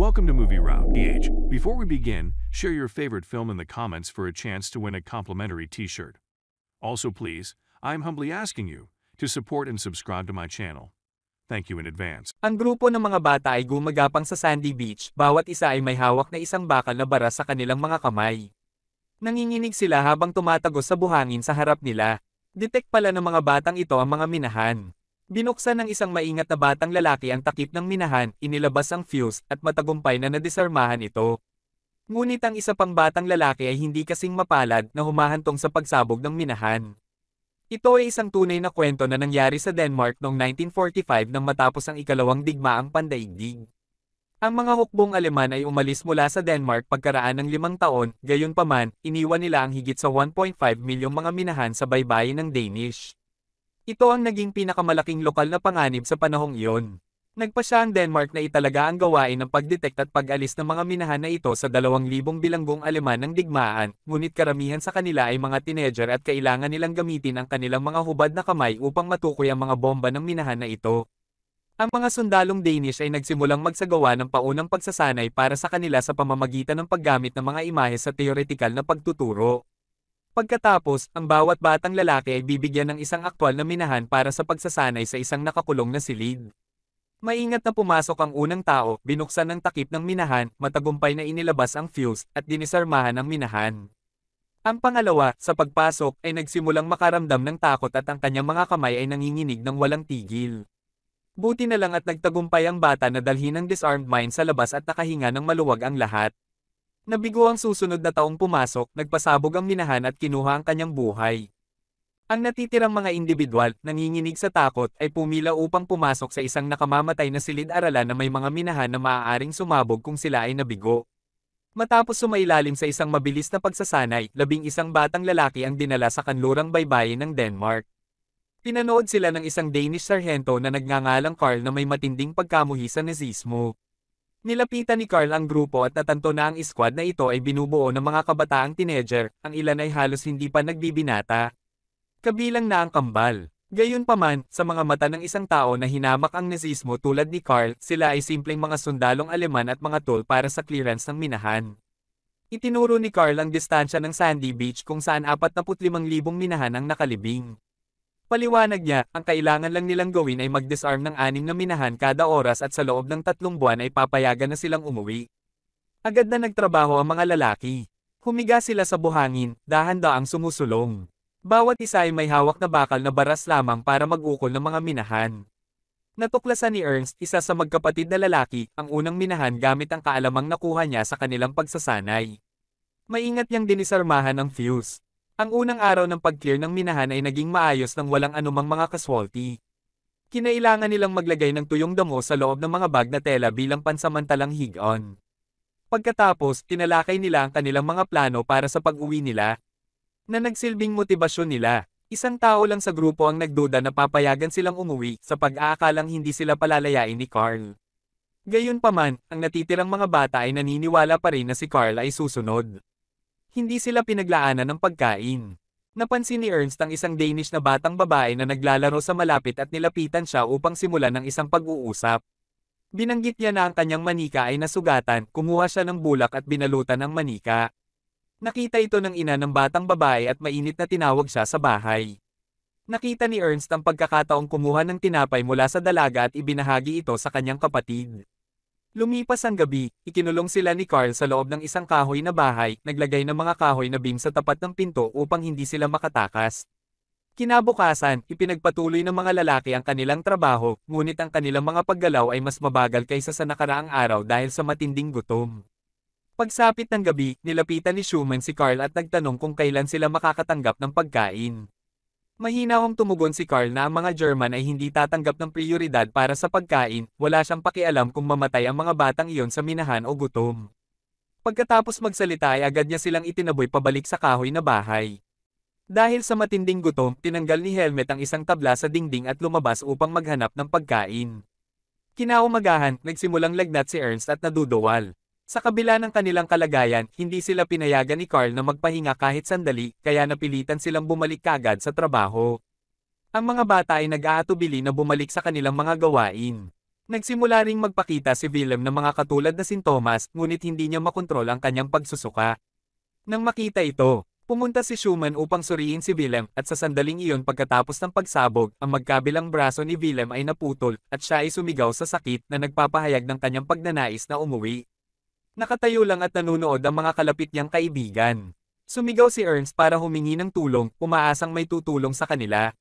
Welcome to Movie Route PH. Before we begin, share your favorite film in the comments for a chance to win a complimentary t-shirt. Also please, I'm humbly asking you to support and subscribe to my channel. Thank you in advance. Ang grupo ng mga bata ay gumagapang sa sandy beach, bawat isa ay may hawak na isang bakal na bara sa kanilang mga kamay. Nanginginig sila habang tumatagos sa buhangin sa harap nila. Detect pala ng mga batang ito ang mga minahan. Binuksan ng isang maingat na batang lalaki ang takip ng minahan, inilabas ang fuse, at matagumpay na nadisarmahan ito. Ngunit ang isa pang batang lalaki ay hindi kasing mapalad na humahantong sa pagsabog ng minahan. Ito ay isang tunay na kwento na nangyari sa Denmark noong 1945 nang matapos ang ikalawang digmaang pandaigdig. Ang mga hukbong Aleman ay umalis mula sa Denmark pagkaraan ng 5 taon, gayunpaman, iniwan nila ang higit sa 1.5 milyong mga minahan sa baybayin ng Danish. Ito ang naging pinakamalaking lokal na panganib sa panahong iyon. Nagpasya ang Denmark na italaga ang gawain ng pagdetect at pag-alis ng mga minahan na ito sa 2,000 bilanggong Aleman ng digmaan, ngunit karamihan sa kanila ay mga teenager at kailangan nilang gamitin ang kanilang mga hubad na kamay upang matukoy ang mga bomba ng minahan na ito. Ang mga sundalong Danish ay nagsimulang magsagawa ng paunang pagsasanay para sa kanila sa pamamagitan ng paggamit ng mga imahe sa teoretikal na pagtuturo. Pagkatapos, ang bawat batang lalaki ay bibigyan ng isang aktwal na minahan para sa pagsasanay sa isang nakakulong na silid. Maingat na pumasok ang unang tao, binuksan ang takip ng minahan, matagumpay na inilabas ang fuse, at dinisarmahan ang minahan. Ang pangalawa, sa pagpasok, ay nagsimulang makaramdam ng takot at ang kanyang mga kamay ay nanginginig ng walang tigil. Buti na lang at nagtagumpay ang bata na dalhin ang disarmed mine sa labas at nakahinga ng maluwag ang lahat. Nabigo ang susunod na taong pumasok, nagpasabog ang minahan at kinuha ang kanyang buhay. Ang natitirang mga individual, nanginginig sa takot, ay pumila upang pumasok sa isang nakamamatay na silid-aralan na may mga minahan na maaaring sumabog kung sila ay nabigo. Matapos sumailalim sa isang mabilis na pagsasanay, 11 batang lalaki ang dinala sa kanlurang baybayin ng Denmark. Pinanood sila ng isang Danish sarhento na nagngangalang Carl na may matinding pagkamuhi sa nazismo. Nilapitan ni Carl ang grupo at natanto na ang squad na ito ay binubuo ng mga kabataang teenager, ang ilan ay halos hindi pa nagbibinata. Kabilang na ang kambal. Gayunpaman, sa mga mata ng isang tao na hinamak ang nazismo tulad ni Carl, sila ay simpleng mga sundalong Aleman at mga tool para sa clearance ng minahan. Itinuro ni Carl ang distansya ng Sandy Beach kung saan 45,000 minahan ang nakalibing. Paliwanag niya, ang kailangan lang nilang gawin ay mag-disarm ng 6 na minahan kada oras at sa loob ng 3 buwan ay papayagan na silang umuwi. Agad na nagtrabaho ang mga lalaki. Humiga sila sa buhangin, dahan-daang sumusulong. Bawat isa ay may hawak na bakal na baras lamang para mag-ukol ng mga minahan. Natuklasan ni Ernst, isa sa magkapatid na lalaki, ang unang minahan gamit ang kaalamang nakuha niya sa kanilang pagsasanay. Maingat niyang dinisarmahan ang fuse. Ang unang araw ng pag-clear ng minahan ay naging maayos nang walang anumang mga casualty. Kinailangan nilang maglagay ng tuyong damo sa loob ng mga bag na tela bilang pansamantalang hig-on. Pagkatapos, tinalakay nila ang kanilang mga plano para sa pag-uwi nila, na nagsilbing motibasyon nila. Isang tao lang sa grupo ang nagduda na papayagan silang umuwi sa pag-aakalang hindi sila palalayain ni Carl. Gayunpaman, ang natitirang mga bata ay naniniwala pa rin na si Carl ay susunod. Hindi sila pinaglaanan ng pagkain. Napansin ni Ernst ang isang Danish na batang babae na naglalaro sa malapit at nilapitan siya upang simulan ng isang pag-uusap. Binanggit niya na ang kanyang manika ay nasugatan, kumuha siya ng bulak at binalutan ang manika. Nakita ito ng ina ng batang babae at mainit na tinawag siya sa bahay. Nakita ni Ernst ang pagkakataong kumuha ng tinapay mula sa dalaga at ibinahagi ito sa kanyang kapatid. Lumipas ang gabi, ikinulong sila ni Carl sa loob ng isang kahoy na bahay, naglagay ng mga kahoy na beam sa tapat ng pinto upang hindi sila makatakas. Kinabukasan, ipinagpatuloy ng mga lalaki ang kanilang trabaho, ngunit ang kanilang mga paggalaw ay mas mabagal kaysa sa nakaraang araw dahil sa matinding gutom. Pagsapit ng gabi, nilapitan ni Schumann si Carl at nagtanong kung kailan sila makakatanggap ng pagkain. Mahinahong tumugon si Carl na ang mga German ay hindi tatanggap ng prioridad para sa pagkain, wala siyang pakialam kung mamatay ang mga batang iyon sa minahan o gutom. Pagkatapos magsalita ay agad niya silang itinaboy pabalik sa kahoy na bahay. Dahil sa matinding gutom, tinanggal ni Helmet ang isang tabla sa dingding at lumabas upang maghanap ng pagkain. Kinaumagahan, nagsimulang lagnat si Ernst at naduduwal. Sa kabila ng kanilang kalagayan, hindi sila pinayagan ni Carl na magpahinga kahit sandali, kaya napilitan silang bumalik kaagad sa trabaho. Ang mga bata ay nag-aatubili na bumalik sa kanilang mga gawain. Nagsimula ring magpakita si Willem ng mga katulad na sintomas, ngunit hindi niya makontrol ang kanyang pagsusuka. Nang makita ito, pumunta si Schumann upang suriin si Willem at sa sandaling iyon pagkatapos ng pagsabog, ang magkabilang braso ni Willem ay naputol at siya ay sumigaw sa sakit na nagpapahayag ng kanyang pagnanais na umuwi. Nakatayo lang at nanunood ang mga kalapit niyang kaibigan. Sumigaw si Ernst para humingi ng tulong, umaasang may tutulong sa kanila.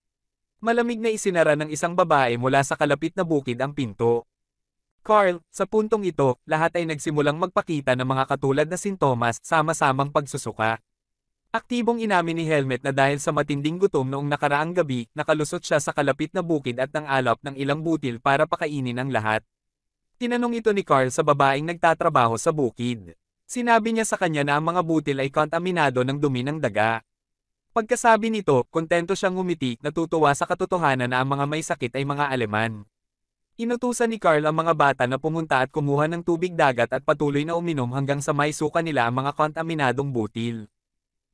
Malamig na isinara ng isang babae mula sa kalapit na bukid ang pinto. Carl, sa puntong ito, lahat ay nagsimulang magpakita ng mga katulad na sintomas, sama-samang pagsusuka. Aktibong inamin ni Helmet na dahil sa matinding gutom noong nakaraang gabi, nakalusot siya sa kalapit na bukid at nangalap ng ilang butil para pakainin ang lahat. Tinanong ito ni Carl sa babaeng nagtatrabaho sa bukid. Sinabi niya sa kanya na ang mga butil ay kontaminado ng dumi ng daga. Pagkasabi nito, kontento siyang ngumiti, natutuwa sa katotohanan na ang mga may sakit ay mga Aleman. Inutusan ni Carl ang mga bata na pumunta at kumuha ng tubig dagat at patuloy na uminom hanggang sa maisuka nila ang mga kontaminadong butil.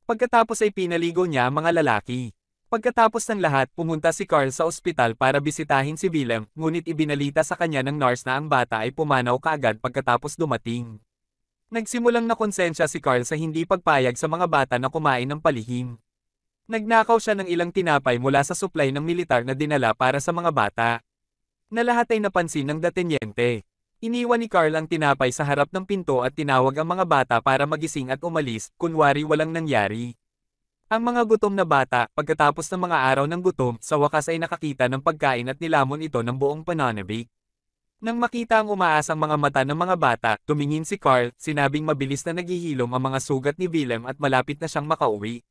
Pagkatapos ay pinaligo niya ang mga lalaki. Pagkatapos ng lahat, pumunta si Carl sa ospital para bisitahin si Willem, ngunit ibinalita sa kanya ng nurse na ang bata ay pumanaw kaagad pagkatapos dumating. Nagsimulang nakonsensya si Carl sa hindi pagpayag sa mga bata na kumain ng palihim. Nagnakaw siya ng ilang tinapay mula sa supply ng militar na dinala para sa mga bata. Na lahat ay napansin ng detenyente. Iniwan ni Carl ang tinapay sa harap ng pinto at tinawag ang mga bata para magising at umalis, kunwari walang nangyari. Ang mga gutom na bata, pagkatapos ng mga araw ng gutom, sa wakas ay nakakita ng pagkain at nilamon ito ng buong pananabik. Nang makita ang umaasang mga mata ng mga bata, tumingin si Carl, sinabing mabilis na naghihilom ang mga sugat ni Willem at malapit na siyang makauwi.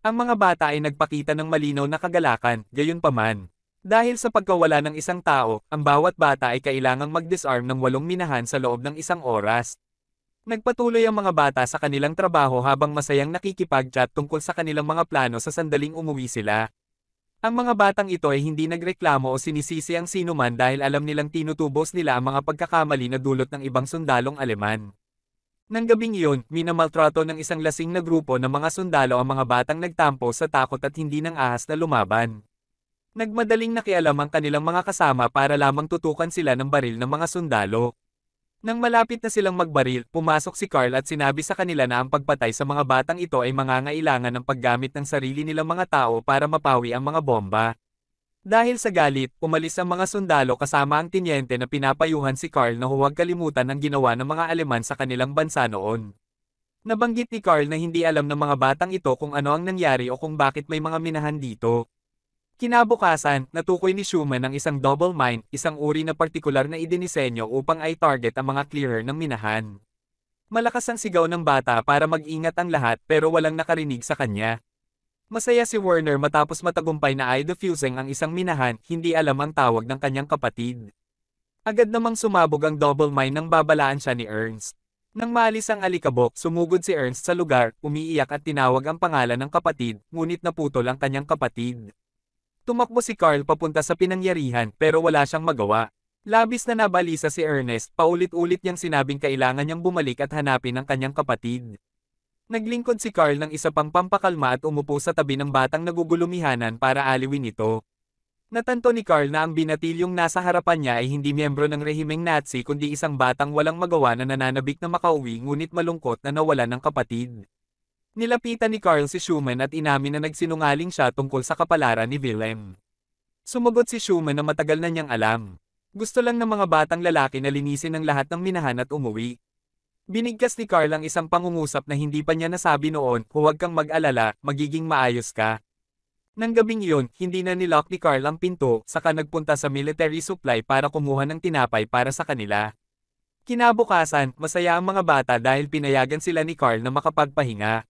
Ang mga bata ay nagpakita ng malinaw na kagalakan, gayunpaman. Dahil sa pagkawala ng isang tao, ang bawat bata ay kailangang mag-disarm ng 8 minahan sa loob ng isang oras. Nagpatuloy ang mga bata sa kanilang trabaho habang masayang nakikipag-chat tungkol sa kanilang mga plano sa sandaling umuwi sila. Ang mga batang ito ay hindi nagreklamo o sinisisi ang sinuman dahil alam nilang tinutubos nila ang mga pagkakamali na dulot ng ibang sundalong Aleman. Nang gabing iyon, minamaltrato ng isang lasing na grupo ng mga sundalo ang mga batang nagtampo sa takot at hindi ng ahas na lumaban. Nagmadaling nakialam ang kanilang mga kasama para lamang tutukan sila ng baril ng mga sundalo. Nang malapit na silang magbaril, pumasok si Carl at sinabi sa kanila na ang pagpatay sa mga batang ito ay mangangailangan ng paggamit ng sarili nilang mga tao para mapawi ang mga bomba. Dahil sa galit, umalis ang mga sundalo kasama ang tinyente na pinapayuhan si Carl na huwag kalimutan ang ginawa ng mga Aleman sa kanilang bansa noon. Nabanggit ni Carl na hindi alam ng mga batang ito kung ano ang nangyari o kung bakit may mga minahan dito. Kinabukasan, natukoy ni Schumann ang isang double mine, isang uri na partikular na idinisenyo upang i-target ang mga clearer ng minahan. Malakas ang sigaw ng bata para mag-ingat ang lahat pero walang nakarinig sa kanya. Masaya si Werner matapos matagumpay na i-defusing ang isang minahan, hindi alam ang tawag ng kanyang kapatid. Agad namang sumabog ang double mine nang babalaan siya ni Ernst. Nang maalis ang alikabok, sumugod si Ernst sa lugar, umiiyak at tinawag ang pangalan ng kapatid, ngunit naputol ang kanyang kapatid. Tumakbo si Carl papunta sa pinangyarihan pero wala siyang magawa. Labis na nabalisa si Ernest, paulit-ulit niyang sinabing kailangan niyang bumalik at hanapin ang kanyang kapatid. Naglingkod si Carl ng isa pang pampakalma at umupo sa tabi ng batang nagugulumihanan para aliwin ito. Natanto ni Carl na ang binatilyong nasa harapan niya ay hindi miyembro ng rehimeng Nazi kundi isang batang walang magawa na nananabik na makauwi ngunit malungkot na nawalan ng kapatid. Nilapitan ni Carl si Schumann at inamin na nagsinungaling siya tungkol sa kapalaran ni Willem. Sumagot si Schumann na matagal na niyang alam. Gusto lang ng mga batang lalaki na linisin ang lahat ng minahan at umuwi. Binigkas ni Carl ang isang pangungusap na hindi pa niya nasabi noon, huwag kang mag-alala, magiging maayos ka. Nang gabing iyon, hindi na nilock ni Carl ang pinto, saka nagpunta sa military supply para kumuha ng tinapay para sa kanila. Kinabukasan, masaya ang mga bata dahil pinayagan sila ni Carl na makapagpahinga.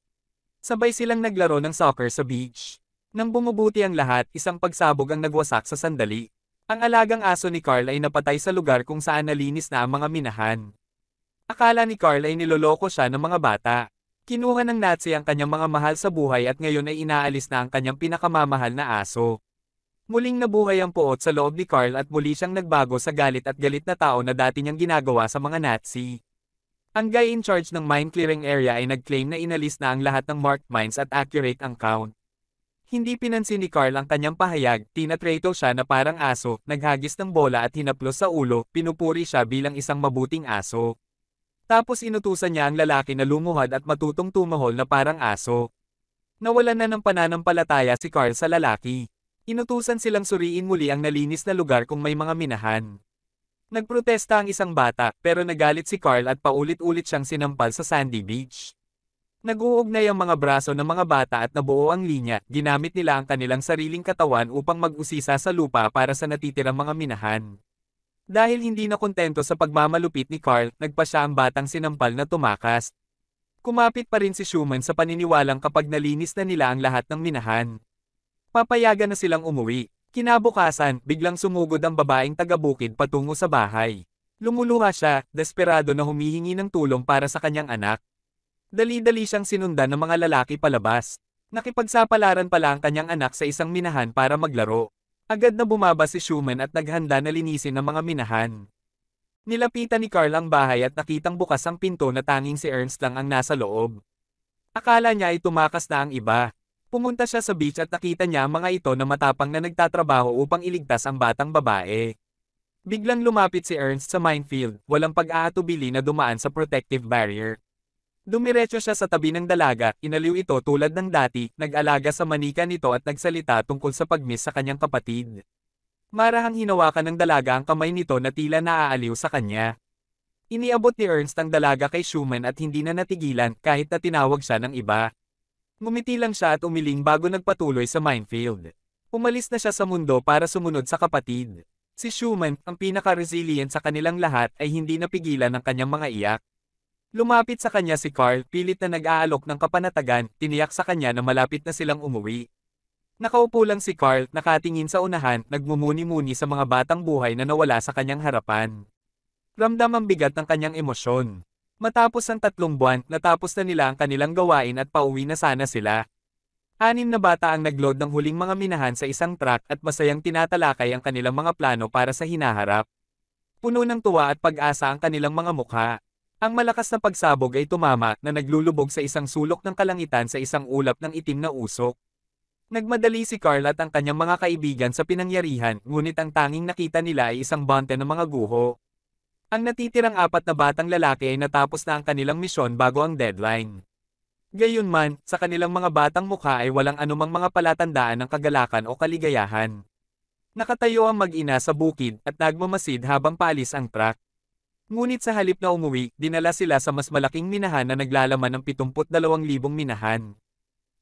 Sabay silang naglaro ng soccer sa beach. Nang bumubuti ang lahat, isang pagsabog ang nagwasak sa sandali. Ang alagang aso ni Carl ay napatay sa lugar kung saan nalinis na ang mga minahan. Akala ni Carl ay niloloko siya ng mga bata. Kinuha ng Nazi ang kanyang mga mahal sa buhay at ngayon ay inaalis na ang kanyang pinakamamahal na aso. Muling nabuhay ang puot sa loob ni Carl at muli siyang nagbago sa galit at galit na tao na dati niyang ginagawa sa mga Nazi. Ang guy in charge ng mine clearing area ay nag-claim na inalis na ang lahat ng marked mines at accurate ang count. Hindi pinansin ni Carl ang kanyang pahayag, tinatrato siya na parang aso, naghagis ng bola at hinaplos sa ulo, pinupuri siya bilang isang mabuting aso. Tapos inutusan niya ang lalaki na lumuhad at matutong tumahol na parang aso. Nawalan na ng pananampalataya si Carl sa lalaki. Inutusan silang suriin muli ang nalinis na lugar kung may mga minahan. Nagprotesta ang isang bata, pero nagalit si Carl at paulit-ulit siyang sinampal sa sandy beach. Nag-uugnay ang mga braso ng mga bata at nabuo ang linya, ginamit nila ang kanilang sariling katawan upang mag-usisa sa lupa para sa natitirang mga minahan. Dahil hindi na kontento sa pagmamalupit ni Carl, nagpa siya ang batang sinampal na tumakas. Kumapit pa rin si Schumann sa paniniwalang kapag nalinis na nila ang lahat ng minahan, papayagan na silang umuwi. Kinabukasan, biglang sumugod ang babaeng taga-bukid patungo sa bahay. Lumuluha siya, desperado na humihingi ng tulong para sa kanyang anak. Dali-dali siyang sinundan ng mga lalaki palabas. Nakipagsapalaran pala ang kanyang anak sa isang minahan para maglaro. Agad na bumaba si Schumann at naghanda na linisin ang mga minahan. Nilapitan ni Carl ang bahay at nakitang bukas ang pinto na tanging si Ernst lang ang nasa loob. Akala niya ay tumakas na ang iba. Pumunta siya sa beach at nakita niya ang mga ito na matapang na nagtatrabaho upang iligtas ang batang babae. Biglang lumapit si Ernst sa minefield, walang pag-aatubili na dumaan sa protective barrier. Dumiretso siya sa tabi ng dalaga, inaliw ito tulad ng dati, nag-alaga sa manika nito at nagsalita tungkol sa pag-miss sa kanyang kapatid. Marahang hinawakan ng dalaga ang kamay nito na tila naaaliw sa kanya. Iniabot ni Ernst ang dalaga kay Schumann at hindi na natigilan kahit na tinawag siya ng iba. Ngumiti lang siya at umiling bago nagpatuloy sa minefield. Umalis na siya sa mundo para sumunod sa kapatid. Si Schumann, ang pinaka-resilient sa kanilang lahat, ay hindi napigilan ng kanyang mga iyak. Lumapit sa kanya si Carl, pilit na nag-aalok ng kapanatagan, tiniyak sa kanya na malapit na silang umuwi. Nakaupo lang si Carl, nakatingin sa unahan, nagmumuni-muni sa mga batang buhay na nawala sa kanyang harapan. Ramdam ang bigat ng kanyang emosyon. Matapos ang 3 buwan, natapos na nila ang kanilang gawain at pauwi na sana sila. 6 na bata ang nagload ng huling mga minahan sa isang truck at masayang tinatalakay ang kanilang mga plano para sa hinaharap. Puno ng tuwa at pag-asa ang kanilang mga mukha. Ang malakas na pagsabog ay tumama na naglulubog sa isang sulok ng kalangitan sa isang ulap ng itim na usok. Nagmadali si Carl at ang kanyang mga kaibigan sa pinangyarihan, ngunit ang tanging nakita nila ay isang bante ng mga guho. Ang natitirang 4 na batang lalaki ay natapos na ang kanilang misyon bago ang deadline. Gayunman, sa kanilang mga batang mukha ay walang anumang mga palatandaan ng kagalakan o kaligayahan. Nakatayo ang mag-ina sa bukid at nagmamasid habang paalis ang truck. Ngunit sa halip na umuwi, dinala sila sa mas malaking minahan na naglalaman ng 72,000 minahan.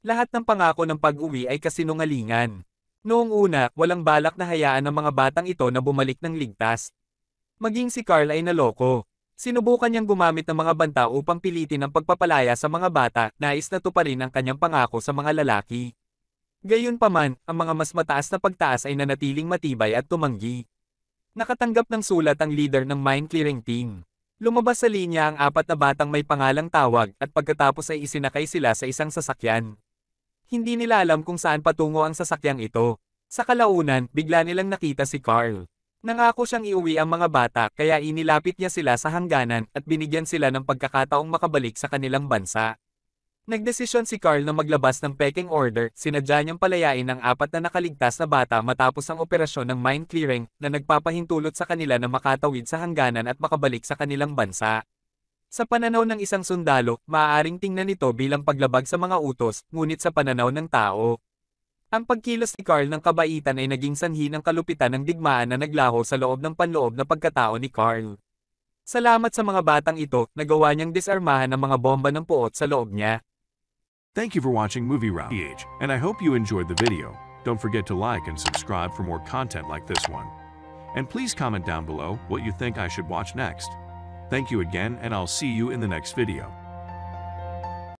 Lahat ng pangako ng pag-uwi ay kasinungalingan. Noong una, walang balak na hayaan ng mga batang ito na bumalik ng ligtas. Maging si Carl ay naloko. Sinubukan niyang gumamit ng mga banta upang pilitin ang pagpapalaya sa mga bata, nais na tuparin ang kanyang pangako sa mga lalaki. Gayunpaman, ang mga mas mataas na pagtaas ay nanatiling matibay at tumanggi. Nakatanggap ng sulat ang leader ng mine clearing team. Lumabas sa linya ang 4 na batang may pangalang tawag at pagkatapos ay isinakay sila sa isang sasakyan. Hindi nila alam kung saan patungo ang sasakyang ito. Sa kalaunan, bigla nilang nakita si Carl. Nangako siyang iuwi ang mga bata kaya inilapit niya sila sa hangganan at binigyan sila ng pagkakataong makabalik sa kanilang bansa. Nagdesisyon si Carl na maglabas ng pecking order, sinadya niyang palayain ang 4 na nakaligtas na bata matapos ang operasyon ng mine clearing na nagpapahintulot sa kanila na makatawid sa hangganan at makabalik sa kanilang bansa. Sa pananaw ng isang sundalo, maaaring tingnan ito bilang paglabag sa mga utos, ngunit sa pananaw ng tao, ang pagkilos ni Carl ng kabaitan ay naging sanhi ng kalupitan ng digmaan na naglaho sa loob ng panloob na pagkatao ni Carl. Salamat sa mga batang ito, nagawa niyang disarmahan ang mga bomba ng puot sa loob niya. Thank you for watching Movie Route PH, and I hope you enjoyed the video. Don't forget to like and subscribe for more content like this one. And please comment down below what you think I should watch next. Thank you again, and I'll see you in the next video.